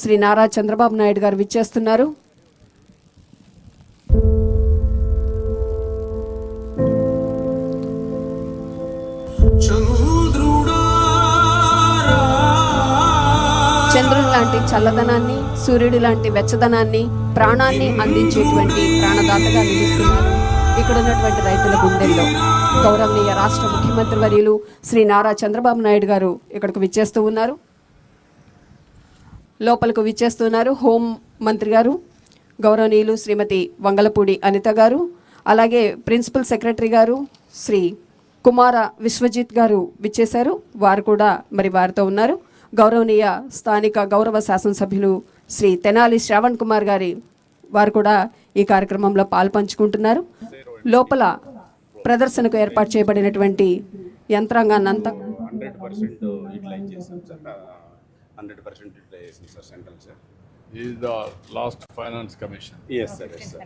శ్రీ నారా చంద్రబాబు నాయుడు గారు విచ్చేస్తున్నారు. చంద్రుని లాంటి చల్లదనాన్ని, సూర్యుడి లాంటి వెచ్చదనాన్ని, ప్రాణాన్ని అందించేటువంటి ప్రాణదాతగా నిలుస్తున్నారు ఇక్కడ ఉన్నటువంటి రైతుల గుండెల్లో. గౌరవనీయ రాష్ట్ర ముఖ్యమంత్రి వర్యులు శ్రీ నారా చంద్రబాబు నాయుడు గారు ఇక్కడికి విచ్చేస్తూ ఉన్నారు. లోపలికి విచ్చేస్తున్నారు హోం మంత్రి గారు, గౌరవనీయులు శ్రీమతి వంగలపూడి అనిత గారు, అలాగే ప్రిన్సిపల్ సెక్రటరీ గారు శ్రీ కుమార విశ్వజిత్ గారు విచ్చేశారు. వారు కూడా మరి వారితో ఉన్నారు. గౌరవనీయ స్థానిక గౌరవ శాసనసభ్యులు శ్రీ తెనాలి శ్రావణ్ కుమార్ గారి వారు కూడా ఈ కార్యక్రమంలో పాల్పంచుకుంటున్నారు. లోపల ప్రదర్శనకు ఏర్పాటు చేయబడినటువంటి యంత్రాంగాన్ని అంతా 100% యూటిలైజ్ చేశాం సార్. 100% యూటిలైజ్ చేశాం sir central sir. Is the last finance commission. Yes sir, yes sir.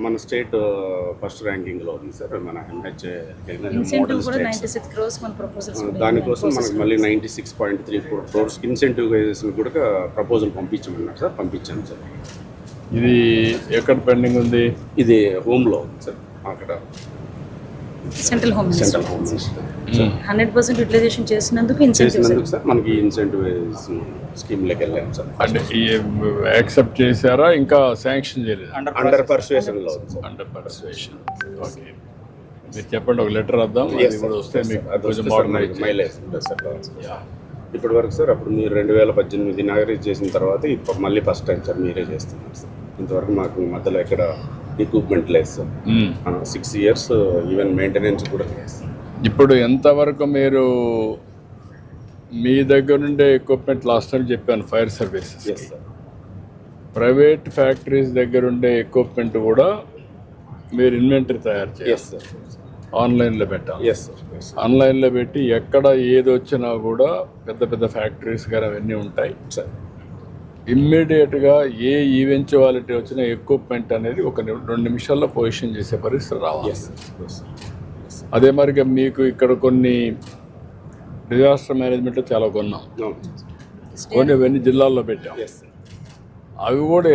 మన స్టేట్ ఫస్ట్ ర్యాంకింగ్ లో ఉంది సార్. మన MH ఇన్సెంటివ్ కూడా 96 crores మన ప్రపోజల్స్ దానికోసం మనకు మళ్ళీ 96.34 crores ఇన్సెంటివైజేషన్ కూడా ప్రపోజల్ పంపించమన్నారు సార్. పంపించాను సార్. ఇది ఎక్కడ పెండింగ్ ఉంది? ఇది హోమ్ లో ఉంది సార్. అక్కడ సెంట్రల్ హోమ్ మినిస్టర్ 100% యూటిలైజేషన్ చేసినందుకు చేసినందుకు సార్ మనకి ఇన్సెంటివైజేషన్ స్కీమ్ లోకి వెళ్ళాం సార్. అంటే యాక్సెప్ట్ చేశారా, ఇంకా శాంక్షన్ చేయలేదు? అండర్ పర్సుయేషన్ లో ఉంది సార్. Under persuasion. ఓకే, మీరు చెప్పండి, ఒక లెటర్ వద్దాం. అది కూడా వస్తే మీకు కొంచెం మోడర్నైజ్ మైలేజ్ ఉంటుంది సార్. ఇప్పటి వరకు సార్ అప్పుడు మీరు 2018 ఇనాగరేట్ చేసిన తర్వాత ఇప్పుడు మళ్ళీ ఫస్ట్ టైం సార్ మీరే చేస్తున్నారు సార్. ఇంతవరకు మాకు మధ్యలో ఎక్కడ ఎక్విప్మెంట్ లేదు సార్. 6 years ఈవెన్ మెయింటెనెన్స్ కూడా లేదు సార్. ఇప్పుడు ఎంతవరకు మీరు మీ దగ్గర నుండే ఎక్విప్మెంట్ లాస్ట్ టైం చెప్పాను fire services, yes sir. Private factories దగ్గర ఉండే ఎక్విప్మెంట్ కూడా మీరు ఇన్వెంటరీ తయారు చేయాలి. Yes sir. ఆన్లైన్లో పెట్టాలి. Yes sir. ఆన్లైన్లో పెట్టి ఎక్కడ ఏది వచ్చినా కూడా పెద్ద పెద్ద ఫ్యాక్టరీస్ కానీ అవన్నీ ఉంటాయి సార్. ఇమ్మీడియట్గా ఏ ఈవెంచువాలిటీ వచ్చినా ఎక్విప్మెంట్ అనేది ఒక 2 నిమిషాల్లో పొజిషన్ చేసే పరిస్థితి రావాలి. అదే మరిగా మీకు ఇక్కడ కొన్ని డిజాస్టర్ మేనేజ్మెంట్లో చాలా కొన్నాం, కొన్ని అవన్నీ జిల్లాల్లో పెట్టాం. అవి కూడా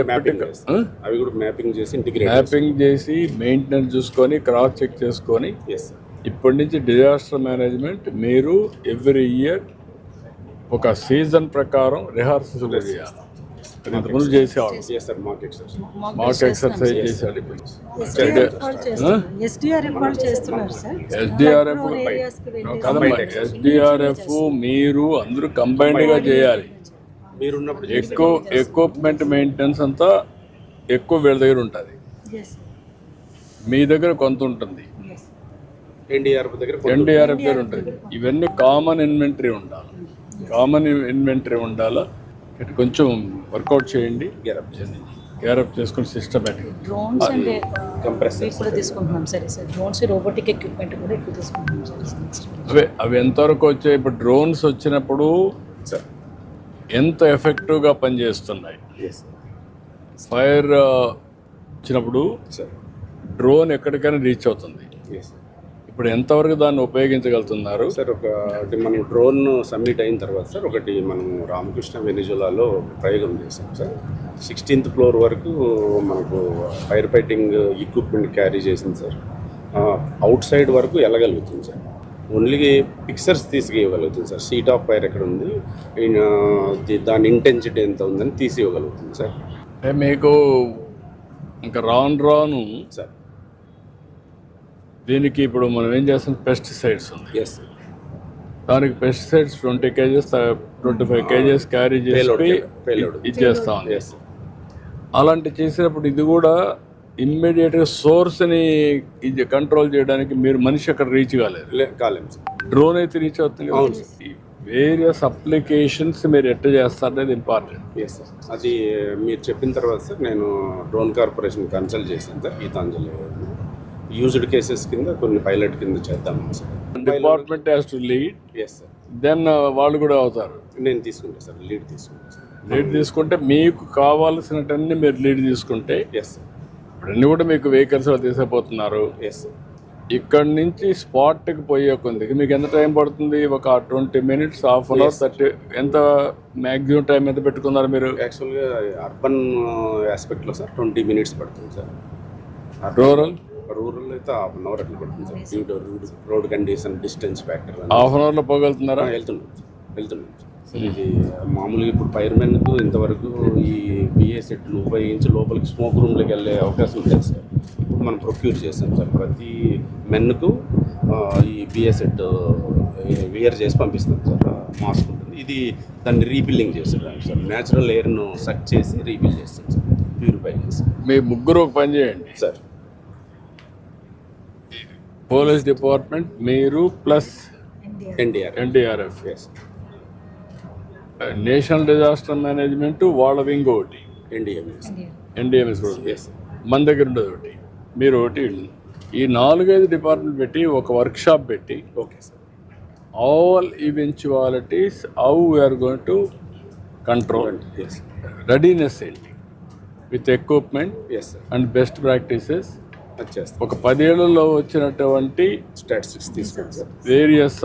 అవి కూడా మ్యాపింగ్ చేసి ఇంటిగ్రేట్ మ్యాపింగ్ చేసి మెయింటెనెన్స్ చూసుకొని క్రాస్ చెక్ చేసుకొని ఇప్పటి నుంచి డిజాస్టర్ మేనేజ్మెంట్ మీరు ఎవ్రీ ఇయర్ ఒక సీజన్ ప్రకారం రిహార్సల్ చేయాలి. ఇంతకుముందు చేసేవాళ్ళు మాక్ ఎక్సర్సైజ్ చేశాడు. ఎస్డిఆర్ఎఫ్ మీరు అందరూ కంబైన్డ్గా చేయాలి. ఎక్విప్మెంట్ మెయింటెనెన్స్ అంతా ఎక్కువ వీళ్ళ దగ్గర ఉంటుంది, మీ దగ్గర కొంత ఉంటుంది, ఎన్డీఆర్ఎఫ్ దగ్గర ఉంటుంది. ఇవన్నీ కామన్ ఇన్వెంటరీ ఉండాలి. కామన్ ఇన్వెంటరీ ఉండాలా, కొంచెం వర్కౌట్ చేయండి, గ్యారప్ చేసుకుని సిస్టమేటిక్. డ్రోన్స్ అండ్ కంప్రెసర్స్ కూడా తీసుకుంటున్నాం సరే సార్. డ్రోన్స్ రోబోటిక్ ఎక్విప్మెంట్ కూడా ఎక్కువ తీసుకుంటున్నాం సార్. అవి ఎంతవరకు వచ్చాయి? ఇప్పుడు డ్రోన్స్ వచ్చినప్పుడు ఎంత ఎఫెక్టివ్గా పనిచేస్తున్నాయి? ఫైర్ వచ్చినప్పుడు డ్రోన్ ఎక్కడికైనా రీచ్ అవుతుంది. ఇప్పుడు ఎంతవరకు దాన్ని ఉపయోగించగలుగుతున్నారు సార్? ఒకటి మనం డ్రోన్ సబ్మిట్ అయిన తర్వాత సార్ ఒకటి మనం రామకృష్ణ వెనిజులాలో ప్రయోగం చేసాం సార్. 16th floor వరకు మనకు ఫైర్ ఫైటింగ్ ఎక్విప్మెంట్ క్యారీ చేసింది సార్. అవుట్ సైడ్ వరకు వెళ్ళగలుగుతుంది సార్. ఓన్లీ పిక్చర్స్ తీసుకెళ్ళగలుగుతుంది సార్. సీట్ ఆఫ్ ఫైర్ ఎక్కడ ఉంది, దాని ఇంటెన్సిటీ ఎంత ఉందని తీసి ఇవ్వగలుగుతుంది సార్. అంటే మీకు ఇంకా రాను సార్ దీనికి ఇప్పుడు మనం ఏం చేస్తాం, పెస్టిసైడ్స్ ఉంది. ఎస్. దానికి పెస్టిసైడ్స్ 20 kgs 25 kgs క్యారీ చేసి ఇది చేస్తాం. అలాంటి చేసినప్పుడు ఇది కూడా ఇమ్మీడియట్గా సోర్స్ని ఇది కంట్రోల్ చేయడానికి మీరు మనిషి అక్కడ రీచ్ కాలేము సార్. డ్రోన్ అయితే రీచ్ అవుతుంది. వేరియస్ అప్లికేషన్స్ మీరు ఎట్లా చేస్తారనేది ఇంపార్టెంట్. Yes sir. అది మీరు చెప్పిన తర్వాత సార్ నేను డ్రోన్ కార్పొరేషన్ కన్సల్ట్ చేశాను సార్. గీతాంజలి యూజ్డ్ కేసెస్ కింద కొన్ని పైలట్ కింద చేద్దాం sir. Department has to lead. Yes sir. Then వాళ్ళు కూడా అవుతారు. నేను తీసుకుంటా సార్, లీడ్ తీసుకుంటా సార్. లీడ్ తీసుకుంటే మీకు కావాల్సినటన్నీ మీరు లీడ్ తీసుకుంటే ఎస్ సార్. ఇప్పుడన్నీ కూడా మీకు వెహికల్స్లో తీసుకుపోతున్నారు. Yes sir. ఇక్కడి నుంచి స్పాట్కి పోయే కొందికి మీకు ఎంత టైం పడుతుంది? ఒక 20 minutes, హాఫ్ అన్ అవర్, 30, ఎంత మ్యాక్సిమం టైం ఎంత పెట్టుకున్నారు మీరు? యాక్చువల్గా అర్బన్ ఆస్పెక్ట్లో సార్ 20 minutes పడుతుంది సార్. రూరల్ అయితే హాఫ్ అన్ అవర్ అట్లా పడుతుంది sir. Due to road condition, distance factor half an అవర్లో పోగలుగుతున్నారా? వెళ్తున్నాం సార్. ఇది మామూలుగా ఇప్పుడు ఫైర్మెన్కు ఇంతవరకు ఈ బిఏ సెట్లు ఉపయోగించి లోపలికి స్మోక్ రూమ్లోకి వెళ్ళే అవకాశం లేదు సార్. ఇప్పుడు మనం ప్రొక్యూర్ చేస్తాం సార్. ప్రతి మెన్కు ఈ బిఏ సెట్ వేర్ చేసి పంపిస్తాం సార్. మాస్క్ ఉంటుంది. ఇది దాన్ని రీఫిల్లింగ్ చేస్తాం సార్. న్యాచురల్ ఎయిర్ను సక్ చేసి రీఫిల్ చేస్తాం సార్, ప్యూరిఫై చేసి. మీ ముగ్గురు ఒక పని చేయండి సార్. పోలీస్ డిపార్ట్మెంట్, మీరు plus NDRF national disaster management వాళ్ళ వింగ్ ఒకటి, ఎన్డీఎంఎస్ ఒకటి, మన దగ్గర ఉండేది ఒకటి, మీరు ఒకటి. ఈ 4-5 డిపార్ట్మెంట్ పెట్టి ఒక వర్క్షాప్ పెట్టి okay sir. All eventualities how we are going to control readiness with equipment yes sir. And best practices. వచ్చేస్తాం. ఒక 10 ఏళ్లలో వచ్చినటువంటి స్టాటిస్టిక్స్ తీసుకోండి సార్. వేరియస్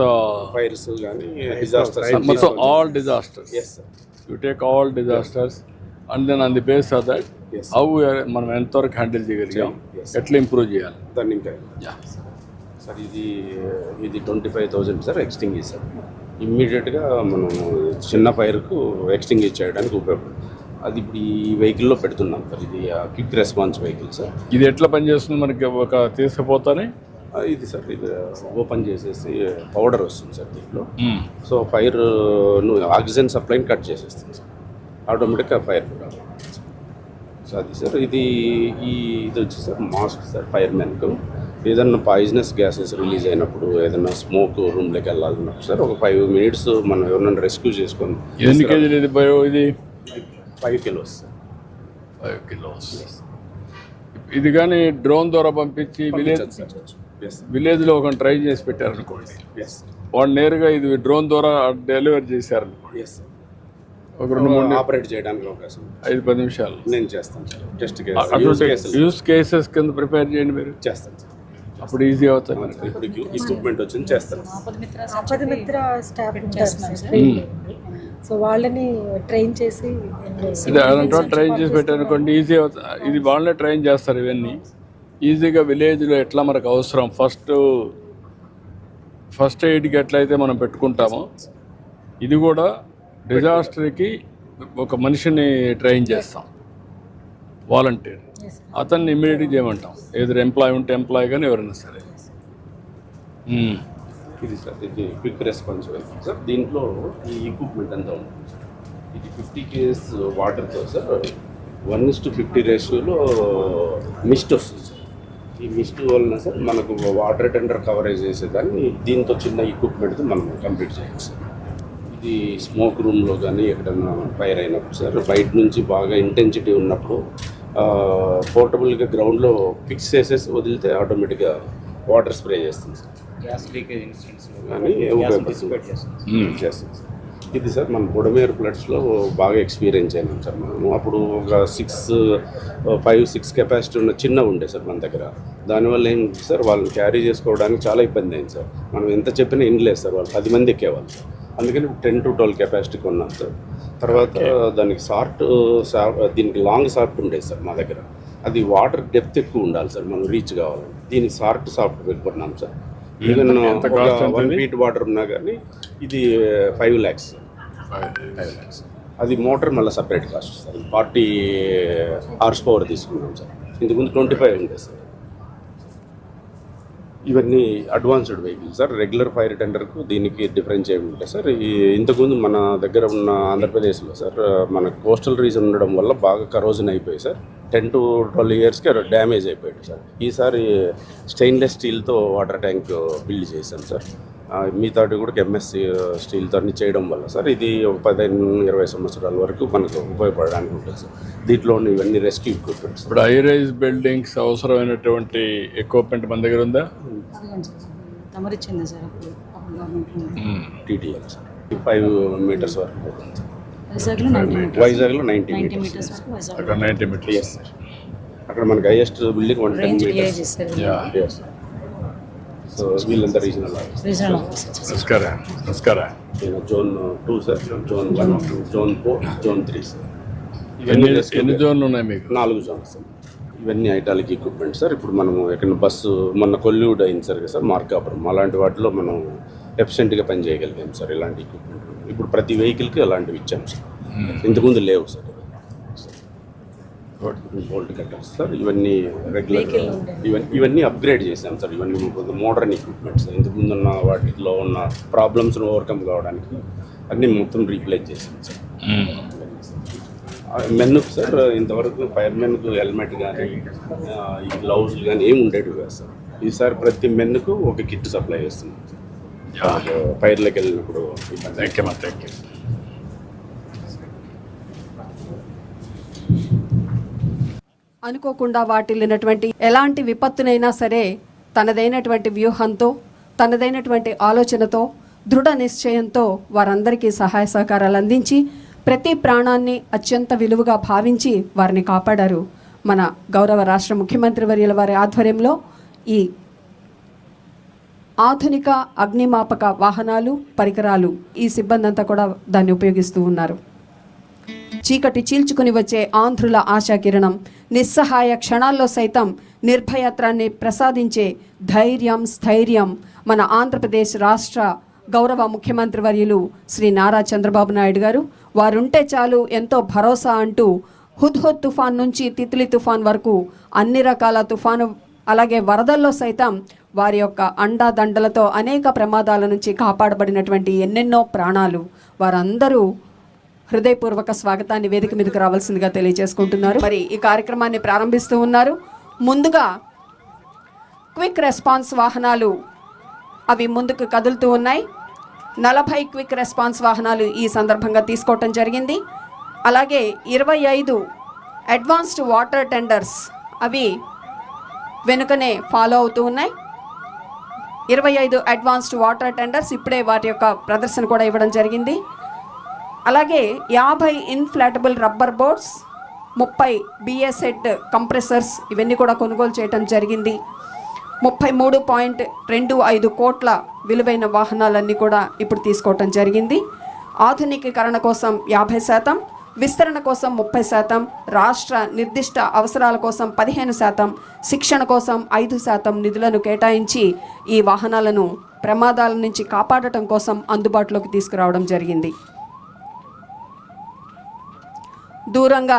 ఫైర్స్ కానీ డిజాస్టర్స్, మొత్తం all disasters, yes sir. You take all disasters and then on the base of that Yes. How మనం ఎంతవరకు handle చేయగలిగాం, Yes. ఎట్లా ఇంప్రూవ్ చేయాలి. దాన్ని ఇంకా సార్ ఇది 25,000 సార్ ఎక్స్టింగ్విష్ సార్. ఇమ్మీడియట్గా మనం చిన్న ఫైర్కు ఎక్స్టింగ్విష్ చేయడానికి ఉపయోగపడుతుంది. అది ఇప్పుడు ఈ వెహికల్లో పెడుతున్నాం సార్. ఇది క్విక్ రెస్పాన్స్ వెహికల్ సార్. ఇది ఎట్లా పనిచేస్తుంది మనకి? ఒక తీసుకుపోతానే ఇది సార్, ఇది ఓపెన్ చేసేసి పౌడర్ వస్తుంది సార్ దీంట్లో. సో ఫైర్ ఆక్సిజన్ సప్లైని కట్ చేసేస్తుంది సార్. ఆటోమేటిక్గా ఫైర్ కూడా. సో అది సార్. ఇది వచ్చి సార్ మాస్క్ సార్. ఫైర్మెన్కు ఏదన్నా పాయిజనస్ గ్యాసెస్ రిలీజ్ అయినప్పుడు, ఏదైనా స్మోక్ రూమ్లోకి వెళ్ళాలన్నప్పుడు సార్, ఒక 5 minutes మనం ఎవరైనా రెస్క్యూ చేసుకొని. ఎన్ని కేజీలు ఇది బయో? ఇది 5 kilos సార్. 5 kilos. ఇది కానీ డ్రోన్ ద్వారా పంపించి విలేజ్లో ఒక ట్రై చేసి పెట్టారనుకోండి, వాడు నేరుగా ఇది డ్రోన్ ద్వారా డెలివరీ చేశారనుకోండి, ఒక 2-3 ఆపరేట్ చేయడానికి అవకాశం 5-10 నిమిషాలు నేను చేస్తాను సార్. టెస్ట్ యూస్ కేసెస్ కింద ప్రిపేర్ చేయండి మీరు. చేస్తాను సార్. అప్పుడు ఈజీ అవుతుంది. ఇప్పుడు ఎక్విప్మెంట్ వచ్చింది చేస్తాను. ఆపద మిత్ర స్టాఫ్ ఉంటారు సార్. సో వాళ్ళని ట్రైన్ చేసి ఇది అలాంటి ట్రైన్ చేసి పెట్టారనుకోండి, ఈజీ అవుతుంది. ఇది వాళ్ళే ట్రైన్ చేస్తారు. ఇవన్నీ ఈజీగా విలేజ్లో ఎట్లా మనకు అవసరం, ఫస్ట్ ఎయిడ్కి ఎట్లయితే మనం పెట్టుకుంటామో, ఇది కూడా డిజాస్టర్కి ఒక మనిషిని ట్రైన్ చేస్తాం, వాలంటీర్. అతన్ని ఇమ్మీడియట్గా చేయమంటాం. ఏదో ఎంప్లాయ్ ఉంటే ఎంప్లాయ్ కానీ ఎవరైనా సరే. ఇది సార్, ఇది క్విక్ రెస్పాన్స్ వెహికల్ సార్. దీంట్లో ఈ ఎక్విప్మెంట్ అంతా ఉంటుంది సార్. ఇది 50 kgs వాటర్తో సార్ 1:50 రేషియోలో మిస్ట్ వస్తుంది సార్. ఈ మిస్ట్ వలన సార్ మనకు వాటర్ టెండర్ కవరేజ్ చేసేదాన్ని దీంతో చిన్న ఎక్విప్మెంట్తో మనం కంప్లీట్ చేయొచ్చు సార్. ఇది స్మోక్ రూమ్లో కానీ ఎక్కడైనా ఫైర్ అయినప్పుడు సార్, బయట నుంచి బాగా ఇంటెన్సిటీ ఉన్నప్పుడు పోర్టబుల్గా గ్రౌండ్లో ఫిక్స్ చేసేసి వదిలితే ఆటోమేటిక్గా వాటర్ స్ప్రే చేస్తుంది సార్. గ్యాస్ లీకేజ్ ఇన్సిడెంట్స్ కానీ చేస్తుంది సార్. ఇది సార్ మన బుడమేరు ఫ్లడ్స్లో బాగా ఎక్స్పీరియన్స్ అయినాం సార్. మనము అప్పుడు ఒక 5-6 కెపాసిటీ ఉన్న చిన్న ఉండే సార్ మన దగ్గర. దానివల్ల ఏంటి సార్, వాళ్ళని క్యారీ చేసుకోవడానికి చాలా ఇబ్బంది అయింది సార్. మనం ఎంత చెప్పినా ఇండ్లేదు సార్, వాళ్ళు 10 మంది ఎక్కేవాళ్ళు సార్. అందుకని 10 to 12 కెపాసిటీ కొన్నాం సార్. తర్వాత దానికి దీనికి లాంగ్ సాఫ్ట్ ఉండేది సార్ మా దగ్గర. అది వాటర్ డెప్త్ ఎక్కువ ఉండాలి సార్ మనం రీచ్ కావాలంటే. దీనికి సాఫ్ట్ పెట్టుకున్నాం సార్. ఈవెన్ 1 feet వాటర్ ఉన్నా కానీ ఇది 5 lakhs. అది మోటార్ మళ్ళీ సపరేట్ కాస్ట్ సార్. 40 horsepower తీసుకున్నాం సార్. ఇంతకుముందు 25 ఉండే సార్. ఇవన్నీ advanced vehicle sir. Regular fire టెండర్కు దీనికి డిఫరెన్స్ ఏమి ఉంటాయి సార్. ఇంతకుముందు మన దగ్గర ఉన్న ఆంధ్రప్రదేశ్లో సార్, మన కోస్టల్ రీజన్ ఉండడం వల్ల బాగా కరోజన్ అయిపోయి సార్ 10 to 12 yearsకి డ్యామేజ్ అయిపోయాడు సార్. ఈసారి స్టెయిన్లెస్ స్టీల్తో వాటర్ ట్యాంక్ బిల్డ్ చేశాం సార్. మిగతాటి కూడా ఎంఎస్ స్టీల్తో చేయడం వల్ల సార్ ఇది ఒక 15-20 సంవత్సరాల వరకు మనకు ఉపయోగపడడానికి ఉంటుంది సార్. దీంట్లో ఇవన్నీ రెస్క్యూ ఎక్విప్మెంట్స్. ఇప్పుడు హై రైజ్ బిల్డింగ్స్ అవసరమైనటువంటి ఎక్విప్మెంట్ మన దగ్గర ఉందా? తమరిచ్చింది సార్ అప్పుడు టీటీఎల్ సార్. 5 meters వరకు పోతుంది సార్. వైజాగ్లో 90 meters. అక్కడ 90 meters. Yes sir. అక్కడ మనకి highest building 110 meters. Yeah. Yes. So వీళ్ళంతా రీజనల్ ఆఫీసర్. Regional officer. నమస్కారం. నమస్కారం. నేను zone 2 sir, zone 1, zone 4, zone 3 sir. ఎన్ని జోన్లు ఉన్నాయి మీకు? 4 జోన్స్ సార్. ఇవన్నీ ఐటాలిక్ ఎక్విప్మెంట్ సార్. ఇప్పుడు మనము ఎక్కడ బస్సు మొన్న కొల్యూడ్ అయింది సార్ కదా సార్, మార్కాపురం, అలాంటి వాటిలో మనం ఎఫిషియెంట్గా పని చేయగలిగాం సార్. ఇలాంటి ఎక్విప్మెంట్ ఇప్పుడు ప్రతి వెహికల్కి అలాంటివి ఇచ్చాం సార్. ఇంతకుముందు లేవు సార్. బోల్ట్ కట్టర్స్ సార్, ఇవన్నీ రెగ్యులర్, ఇవన్నీ అప్గ్రేడ్ చేసాం సార్. ఇవన్నీ మోడర్న్ ఎక్విప్మెంట్స్. ఇంతకుముందు ఉన్న వాటిలో ఉన్న ప్రాబ్లమ్స్ను ఓవర్కమ్ కావడానికి అన్నీ మొత్తం రీప్లేస్ చేసాం సార్. మెన్నుకు సార్ ఇంతవరకు ఫైర్ మెన్కు హెల్మెట్ కానీ ఈ గ్లౌజులు కానీ ఏమి ఉండేవి కదా సార్. ఈసారి ప్రతి మెన్నుకు ఒక కిట్ సప్లై చేస్తున్నాం సార్. ఫైర్లోకి వెళ్ళినప్పుడు థ్యాంక్ యూ. అనుకోకుండా వాటిల్లినటువంటి ఎలాంటి విపత్తునైనా సరే తనదైనటువంటి వ్యూహంతో, తనదైనటువంటి ఆలోచనతో, దృఢ నిశ్చయంతో వారందరికీ సహాయ సహకారాలు అందించి ప్రతి ప్రాణాన్ని అత్యంత విలువగా భావించి వారిని కాపాడారు. మన గౌరవ రాష్ట్ర ముఖ్యమంత్రి వర్యుల వారి ఆధ్వర్యంలో ఈ ఆధునిక అగ్నిమాపక వాహనాలు, పరికరాలు, ఈ సిబ్బంది అంతా కూడా దాన్ని ఉపయోగిస్తూ ఉన్నారు. చీకటి చీల్చుకుని వచ్చే ఆంధ్రుల ఆశాకిరణం, నిస్సహాయ క్షణాల్లో సైతం నిర్భయత్రాన్ని ప్రసాదించే ధైర్యం, స్థైర్యం మన ఆంధ్రప్రదేశ్ రాష్ట్ర గౌరవ ముఖ్యమంత్రి వర్యులు శ్రీ నారా చంద్రబాబు నాయుడు గారు. వారుంటే చాలు ఎంతో భరోసా అంటూ హుద్హుద్ తుఫాన్ నుంచి తిత్లీ తుఫాన్ వరకు అన్ని రకాల తుఫాను, అలాగే వరదల్లో సైతం వారి యొక్క అండాదండలతో అనేక ప్రమాదాల నుంచి కాపాడబడినటువంటి ఎన్నెన్నో ప్రాణాలు. వారందరూ హృదయపూర్వక స్వాగతాన్ని వేదిక మీదకు రావాల్సిందిగా తెలియజేసుకుంటున్నారు. మరి ఈ కార్యక్రమాన్ని ప్రారంభిస్తూ ఉన్నారు. ముందుగా క్విక్ రెస్పాన్స్ వాహనాలు అవి ముందుకు కదులుతూ ఉన్నాయి. 40 క్విక్ రెస్పాన్స్ వాహనాలు ఈ సందర్భంగా తీసుకోవటం జరిగింది. అలాగే 25 అడ్వాన్స్డ్ వాటర్ టెండర్స్ అవి వెనుకనే ఫాలో అవుతూ ఉన్నాయి. 25 అడ్వాన్స్డ్ వాటర్ టెండర్స్ ఇప్పుడే వాటి యొక్క ప్రదర్శన కూడా ఇవ్వడం జరిగింది. అలాగే 50 ఇన్ఫ్లాటబుల్ రబ్బర్ బోట్స్, 30 బిఎస్ఎడ్ కంప్రెసర్స్ ఇవన్నీ కూడా కొనుగోలు చేయడం జరిగింది. 33.25 కోట్ల విలువైన వాహనాలన్నీ కూడా ఇప్పుడు తీసుకోవటం జరిగింది. ఆధునికీకరణ కోసం 50%, విస్తరణ కోసం 30%, రాష్ట్ర నిర్దిష్ట అవసరాల కోసం 15%, శిక్షణ కోసం 5% నిధులను కేటాయించి ఈ వాహనాలను ప్రమాదాల నుంచి కాపాడటం కోసం అందుబాటులోకి తీసుకురావడం జరిగింది. దూరంగా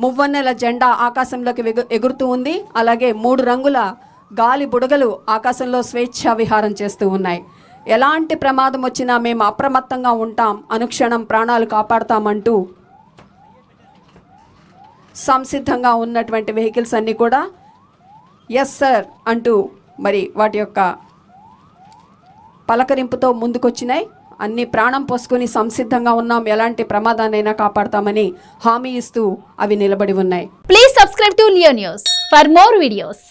మువ్వన్నెల జెండా ఆకాశంలోకి ఎగురుతూ ఉంది. అలాగే 3 రంగుల గాలి బుడగలు ఆకాశంలో స్వేచ్ఛా విహారం చేస్తూ ఉన్నాయి. ఎలాంటి ప్రమాదం వచ్చినా మేము అప్రమత్తంగా ఉంటాం, అనుక్షణం ప్రాణాలు కాపాడుతామంటూ సంసిద్ధంగా ఉన్నటువంటి వెహికల్స్ అన్నీ కూడా ఎస్ సార్ అంటూ మరి వాటి యొక్క పలకరింపుతో ముందుకొచ్చినాయి. అన్ని ప్రాణం పోసుకొని సంసిద్ధంగా ఉన్నాం, ఎలాంటి ప్రమాదాన్నైనా కాపాడతామని హామీ ఇస్తూ అవి నిలబడి ఉన్నాయి. Please subscribe to Leo news for more videos.